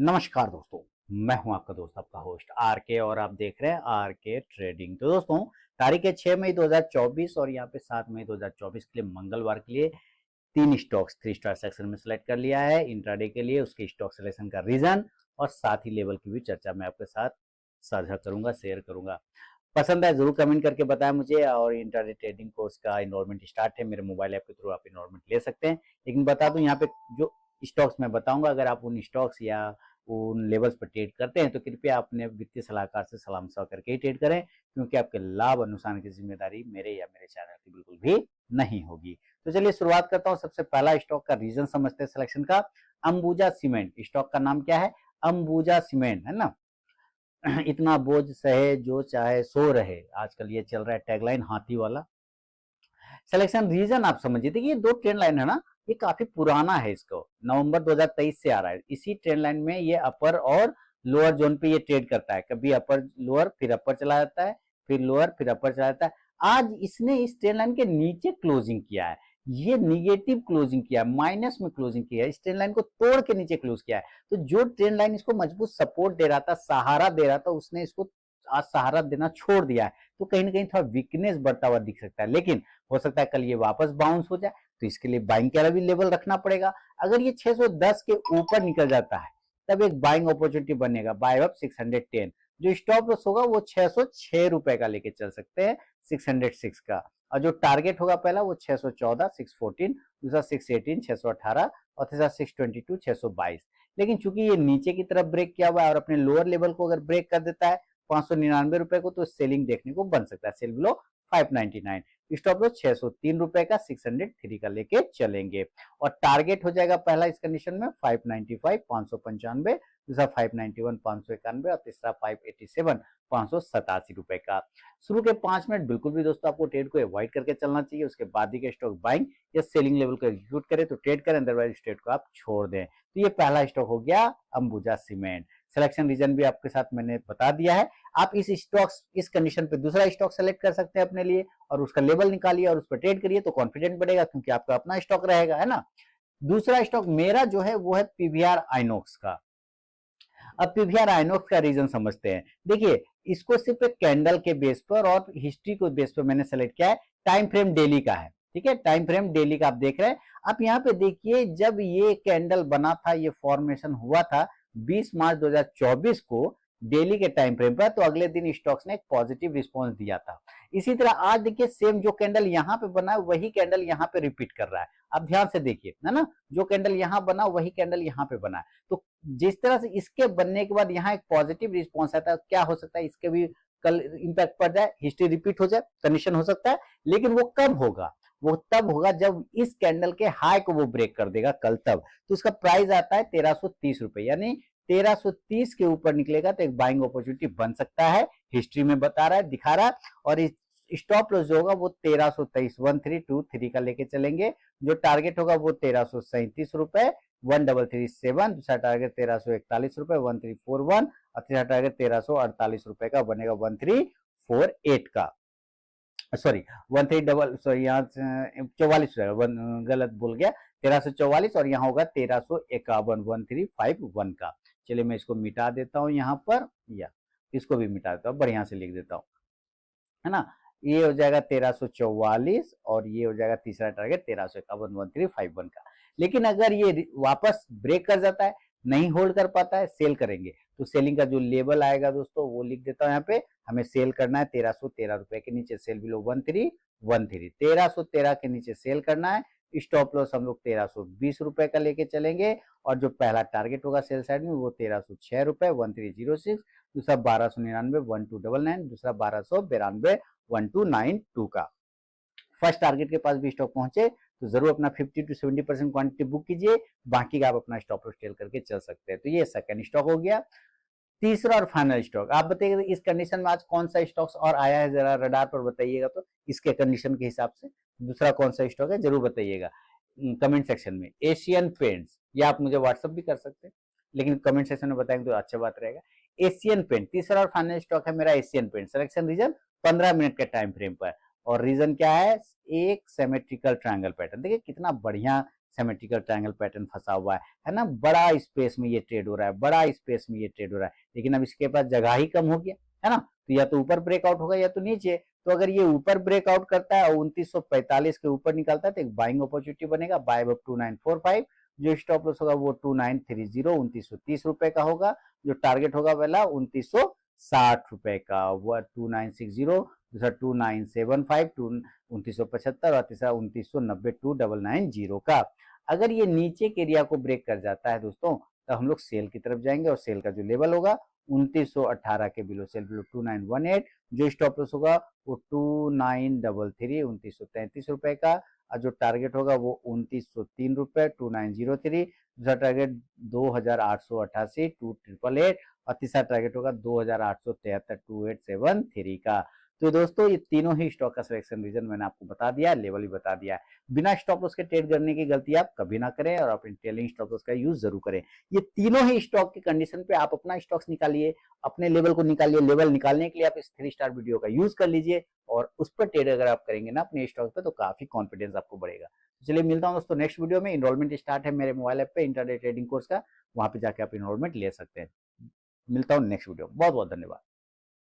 नमस्कार दोस्तों, मैं हूं आपका दोस्त आपका होस्ट आर के और आप देख रहे हैं आर के ट्रेडिंग। तो दोस्तों, तारीख है 6 मई 2024 और यहाँ पे 7 मई 2024 के लिए मंगलवार के लिए तीन स्टॉक्स 3 स्टार सेक्शन में सेलेक्ट कर लिया है। इंट्राडे के लिए उसके स्टॉक सिलेक्शन का रीजन और साथ ही लेवल की भी चर्चा मैं आपके साथ साझा करूंगा, शेयर करूंगा। पसंद है जरूर कमेंट करके बताएं मुझे। और इंट्राडे ट्रेडिंग कोर्स का इनरोलमेंट स्टार्ट है, मेरे मोबाइल ऐप के थ्रू आप इनरोलमेंट ले सकते हैं। लेकिन बता दूं, यहाँ पे जो स्टॉक्स मैं बताऊंगा, अगर आप उन स्टॉक्स या उन लेवल्स पर ट्रेड करते हैं तो कृपया अपने वित्तीय सलाहकार से सलाह मशवरा करके ही ट्रेड करें, क्योंकि आपके लाभ अनुसार की जिम्मेदारी मेरे या मेरे चैनल की बिल्कुल भी नहीं होगी। तो चलिए शुरुआत करता हूँ। सबसे पहला स्टॉक का रीजन समझते हैं सिलेक्शन का। अंबुजा सीमेंट। स्टॉक का नाम क्या है? अंबुजा सीमेंट, है ना। इतना बोझ सहे जो चाहे सो रहे, आजकल ये चल रहा है टैगलाइन हाथी वाला। सिलेक्शन रीजन आप समझिए, देखिए ये दो ट्रेंड लाइन है ना, ये काफी पुराना है। इसको नवंबर 2023 से आ रहा है। इसी ट्रेंड लाइन में ये अपर और लोअर जोन पे ये ट्रेड करता है। कभी अपर लोअर फिर अपर चला जाता है, फिर लोअर फिर अपर चला जाता है। आज इसने इस ट्रेंड लाइन के नीचे क्लोजिंग किया है। ये निगेटिव क्लोजिंग किया है, माइनस में क्लोजिंग किया है, इस ट्रेंड लाइन को तोड़ के नीचे क्लोज किया है। तो जो ट्रेंड लाइन इसको मजबूत सपोर्ट दे रहा था, सहारा दे रहा था, उसने इसको आज सहारा देना छोड़ दिया है। तो कहीं ना कहीं थोड़ा वीकनेस बढ़ता हुआ दिख सकता है, लेकिन हो सकता है कल ये वापस बाउंस हो जाए, तो इसके लिए बाइंग का भी लेवल रखना पड़ेगा। अगर ये 610 के ऊपर निकल जाता है तब एक बाइंग अपॉर्चुनिटी बनेगा, बाय अप 610। जो स्टॉप लॉस होगा वो 606 रुपए का लेके चल सकते हैं, 606 का। और जो टारगेट होगा पहला वो 614 614, दूसरा 618 618 और तीसरा 622 622। लेकिन चूंकि ये नीचे की तरफ ब्रेक किया हुआ है और अपने लोअर लेवल को अगर ब्रेक कर देता है 599 रुपए को, तो सेलिंग देखने को बन सकता है, सेल बिलो 599। स्टॉप लॉस 603 रुपए का 603 का लेके चलेंगे। और टारगेट हो जाएगा पहला इस कंडीशन में 595 595, दूसरा 591 591 और तीसरा 587 587 रुपए का। शुरू के 5 मिनट बिल्कुल भी दोस्तों आपको ट्रेड को अवॉइड करके चलना चाहिए। उसके बाद ही के स्टॉक बाइंग या सेलिंग लेवल को एग्जीक्यूट करें तो ट्रेड करें, अदरवाइज ट्रेड को आप छोड़ दें। तो ये पहला स्टॉक हो गया अंबुजा सीमेंट। सिलेक्शन रीजन भी आपके साथ मैंने बता दिया है। आप इस स्टॉक इस कंडीशन पे दूसरा स्टॉक सेलेक्ट कर सकते हैं अपने लिए और उसका लेवल निकालिए और उस पर ट्रेड करिए, तो कॉन्फिडेंट बढ़ेगा क्योंकि आपका अपना स्टॉक रहेगा, है ना। दूसरा स्टॉक मेरा जो है वो है पीवीआर आइनॉक्स का। अब पीवीआर आइनॉक्स का रीजन समझते हैं। देखिए, इसको सिर्फ एक कैंडल के बेस पर और हिस्ट्री को बेस पर मैंने सेलेक्ट किया है। टाइम फ्रेम डेली का है, ठीक है, टाइम फ्रेम डेली का आप देख रहे हैं। आप यहाँ पे देखिए, जब ये कैंडल बना था, ये फॉर्मेशन हुआ था 20 मार्च 2024 को डेली के टाइम फ्रेम पर, तो अगले दिन स्टॉक्स ने एक पॉजिटिव रिस्पॉन्स दिया था। इसी तरह आज देखिए, सेम जो कैंडल यहाँ पे बना है वही कैंडल यहाँ पे रिपीट कर रहा है। आप ध्यान से देखिए, है ना, जो कैंडल यहाँ बना वही कैंडल यहाँ पे बना है। तो जिस तरह से इसके बनने के बाद यहाँ एक पॉजिटिव रिस्पॉन्स आता है, क्या हो सकता है इसके भी कल इंपैक्ट पड़ जाए, हिस्ट्री रिपीट हो जाए, कंडीशन हो सकता है। लेकिन वो कब होगा? वो तब होगा जब इस कैंडल के हाई को वो ब्रेक कर देगा कल, तब। तो उसका प्राइस आता है 1330 रुपए, यानी 1330 के ऊपर निकलेगा तो एक बाइंग अपॉर्चुनिटी बन सकता है। हिस्ट्री में बता रहा है, दिखा रहा है। और इस स्टॉप लॉस जो होगा वो 1323 1323 का लेके चलेंगे। जो टारगेट होगा वो 1337 रुपए 1337, दूसरा टारगेट 1341 रुपए 1341 और तीसरा टारगेट 1348 रुपए का बनेगा 1348 का। सॉरी 44 गलत बोल गया, 1344 और यहाँ होगा 1351 1351 का। चलिए मैं इसको मिटा देता हूँ यहाँ पर, या इसको भी मिटा देता हूँ, बढ़िया से लिख देता हूँ, है ना। ये हो जाएगा 1344 और ये हो जाएगा तीसरा टारगेट 1351 1351 का। लेकिन अगर ये वापस ब्रेक कर जाता है, नहीं होल्ड कर पाता है, सेल करेंगे, तो सेलिंग का जो लेवल आएगा दोस्तों वो लिख देता हूं यहाँ पे। हमें सेल करना है 1313 रुपए के नीचे, सेल बिलो 1313, 1313 के नीचे सेल करना है। स्टॉप लॉस हम लोग 1320 रुपए का लेके चलेंगे और जो पहला टारगेट होगा सेल साइड में वो 1306 रुपए 1306, दूसरा 1299 1299, दूसरा 1292 1292 का। फर्स्ट टारगेट के पास भी स्टॉक पहुंचे तो जरूर अपना 50 to 70% क्वांटिटी बुक कीजिए, बाकी का आप अपना स्टॉप लॉस टेल करके चल सकते हैं। तो ये सेकंड स्टॉक हो गया। तीसरा और फाइनल स्टॉक आप बताइए, इस कंडीशन में आज कौन सा स्टॉक्स और आया है, जरा रडार पर बताइएगा, तो इसके कंडीशन के हिसाब से दूसरा कौन सा स्टॉक है जरूर बताइएगा कमेंट सेक्शन में। एशियन पेंट्स, या आप मुझे व्हाट्सअप भी कर सकते हैं, लेकिन कमेंट सेक्शन में बताएंगे तो अच्छा बात रहेगा। एशियन पेंट तीसरा और फाइनल स्टॉक है मेरा, Asian paint. Selection region 15 minute के टाइम फ्रेम पर, और रीजन क्या है? एक सिमेट्रिकल ट्रायंगल पैटर्न। देखिए कितना बढ़िया सिमेट्रिकल ट्रायंगल पैटर्न फंसा हुआ है ना, बड़ा स्पेस में ये ट्रेड हो रहा है, बड़ा स्पेस में ये ट्रेड हो रहा है, लेकिन अब इसके पास जगह ही कम हो गया है ना, तो या तो ऊपर ब्रेकआउट होगा या तो नीचे। तो अगर ये ऊपर ब्रेकआउट करता है और 2945 के ऊपर निकलता है तो एक बाइंग अपॉर्चुनिटी बनेगा, बाय अब 2945। जो स्टॉप लॉस होगा वो 2930 2930 रुपए का होगा। जो टारगेट होगा वाला 2960 रुपए का, वो 2960, दूसरा 2975, 2975 और तीसरा 2990 2990 का। अगर ये नीचे के एरिया को ब्रेक कर जाता है दोस्तों तो हम लोग सेल की तरफ जाएंगे और सेल का जो लेवल होगा 2918 के बिलो सेल बिलो 2918। जो स्टॉप लॉस होगा वो 2933 2933 रुपए का, और जो टारगेट होगा वो 2903 रुपए 2903। दूसरा टारगेट 2888 2888 और तीसरा टारगेट होगा 2873 2873 का। तो दोस्तों ये तीनों ही स्टॉक का सिलेक्शन रीजन मैंने आपको बता दिया, लेवल भी बता दिया है। बिना स्टॉप लॉस के ट्रेड करने की गलती आप कभी ना करें और अपने ट्रेलिंग स्टॉप लॉस का यूज जरूर करें। ये तीनों ही स्टॉक की कंडीशन पे आप अपना स्टॉक्स निकालिए, अपने लेवल को निकालिए। लेवल निकालने के लिए आप इस 3 स्टार वीडियो का यूज कर लीजिए और उस पर ट्रेड अगर आप करेंगे ना अपने स्टॉक पे तो काफी कॉन्फिडेंस आपको बढ़ेगा। चलिए मिलता हूं दोस्तों नेक्स्ट वीडियो में। इनरोलमेंट स्टार्ट है मेरे मोबाइल ऐप पे इंटरडे ट्रेडिंग कोर्स का, वहां पे जाके आप इनरोलमेंट ले सकते हैं। मिलता हूं नेक्स्ट वीडियो, बहुत बहुत धन्यवाद।